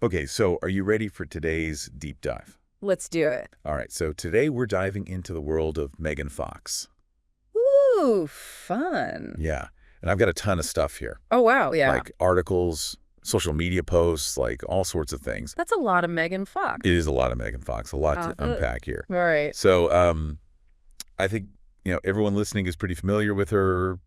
Okay, so are you ready for today's deep dive? Let's do it. All right, so today we're diving into the world of Megan Fox. Ooh, fun. Yeah, and I've got a ton of stuff here, Oh, wow. Yeah. like articles, social media posts, like all sorts of things. That's a lot of Megan Fox. It is a lot of Megan Fox, a lot to unpack here. All right. So I think, everyone listening is pretty familiar with her.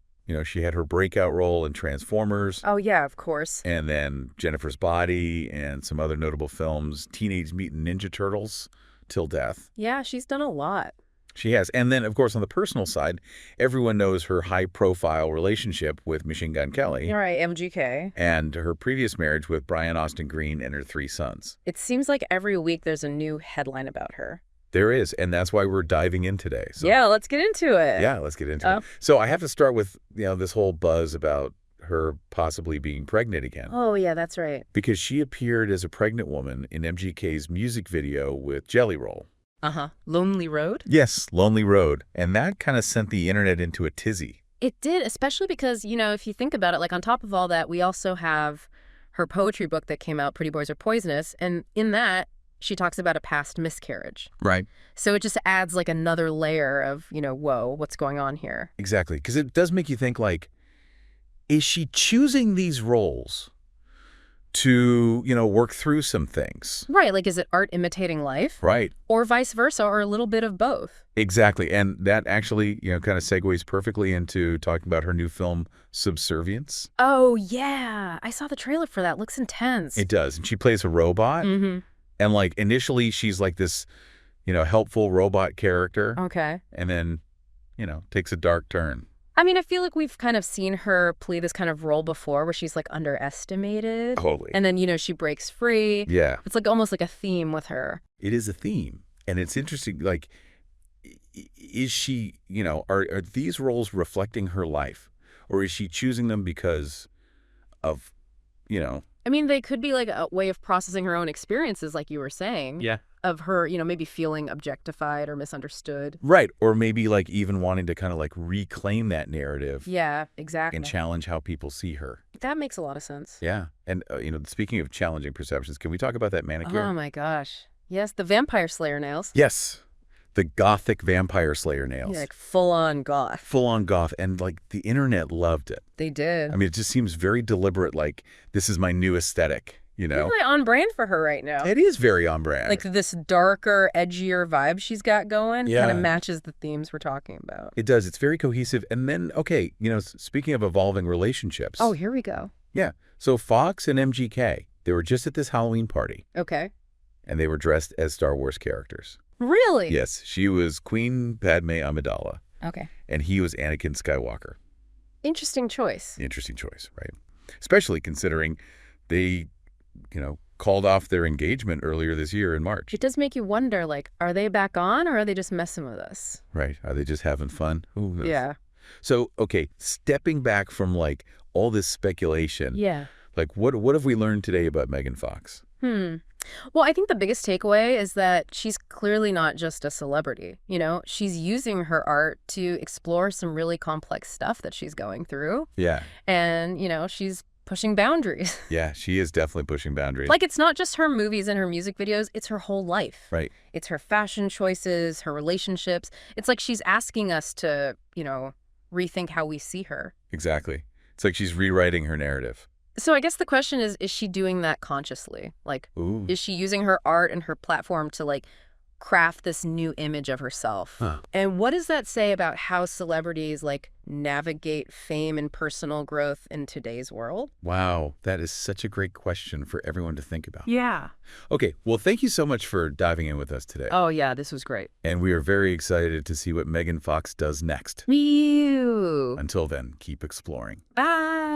She had her breakout role in Transformers. Oh, yeah, of course. And then Jennifer's Body and some other notable films, Teenage Mutant Ninja Turtles, Till Death. Yeah, she's done a lot. She has. And then, of course, on the personal side, everyone knows her high-profile relationship with Machine Gun Kelly. All right, MGK. And her previous marriage with Brian Austin Green and her 3 sons. It seems like every week there's a new headline about her. There is, and that's why we're diving in today. So, yeah, let's get into it. Yeah, let's get into it. So I have to start with, this whole buzz about her possibly being pregnant again. Oh, yeah, that's right. Because she appeared as a pregnant woman in MGK's music video with Jelly Roll. Uh-huh. Lonely Road? Yes, Lonely Road. And that kind of sent the internet into a tizzy. It did, especially because, if you think about it, like on top of all that, we also have her poetry book that came out, Pretty Boys Are Poisonous. And in that, she talks about a past miscarriage. Right. So it just adds like another layer of, whoa, what's going on here? Exactly. Because it does make you think, like, is she choosing these roles to, work through some things? Right. Like, is it art imitating life? Right. Or vice versa, or a little bit of both? Exactly. And that actually, kind of segues perfectly into talking about her new film, Subservience. Oh, yeah. I saw the trailer for that. Looks intense. It does. And she plays a robot. Mm-hmm. And, like, initially she's like this, helpful robot character. Okay. And then, takes a dark turn. I mean, I feel like we've kind of seen her play this kind of role before where she's, like, underestimated. Totally. And then, she breaks free. Yeah. It's, like, almost like a theme with her. It is a theme. And it's interesting, like, is she, are these roles reflecting her life? Or is she choosing them because of, I mean, they could be like a way of processing her own experiences, like you were saying. Yeah. Of her, maybe feeling objectified or misunderstood. Right. Or maybe like even wanting to kind of like reclaim that narrative. Yeah, exactly. And challenge how people see her. That makes a lot of sense. Yeah. And, speaking of challenging perceptions, can we talk about that manicure? Oh, my gosh. Yes, the Vampire Slayer nails. Yes. The gothic Vampire Slayer nails. Yeah, like full-on goth. Full-on goth. And like the internet loved it. They did. I mean, it just seems very deliberate, like this is my new aesthetic, Really on brand for her right now. It is very on brand. Like this darker, edgier vibe she's got going kind of matches the themes we're talking about. It does. It's very cohesive. And then, okay, speaking of evolving relationships. Oh, here we go. Yeah. So Fox and MGK, they were just at this Halloween party. Okay. And they were dressed as Star Wars characters. Really? Yes. She was Queen Padme Amidala. Okay. And he was Anakin Skywalker. Interesting choice. Interesting choice, right? Especially considering they, called off their engagement earlier this year in March. It does make you wonder, like, are they back on or are they just messing with us? Right. Are they just having fun? Who knows? Yeah. So, okay, stepping back from, like, all this speculation. Yeah. Like, what have we learned today about Megan Fox? Well, I think the biggest takeaway is that she's clearly not just a celebrity. She's using her art to explore some really complex stuff that she's going through. Yeah. And, she's pushing boundaries. Yeah, she is definitely pushing boundaries. Like, it's not just her movies and her music videos, it's her whole life. Right. It's her fashion choices, her relationships. It's like she's asking us to, rethink how we see her. Exactly. It's like she's rewriting her narrative. So I guess the question is she doing that consciously? Like, Ooh. Is she using her art and her platform to, like, craft this new image of herself? Huh. And what does that say about how celebrities, like, navigate fame and personal growth in today's world? Wow, that is such a great question for everyone to think about. Yeah. Okay, well, thank you so much for diving in with us today. Oh, yeah, this was great. And we are very excited to see what Megan Fox does next. Mew. Until then, keep exploring. Bye. Bye.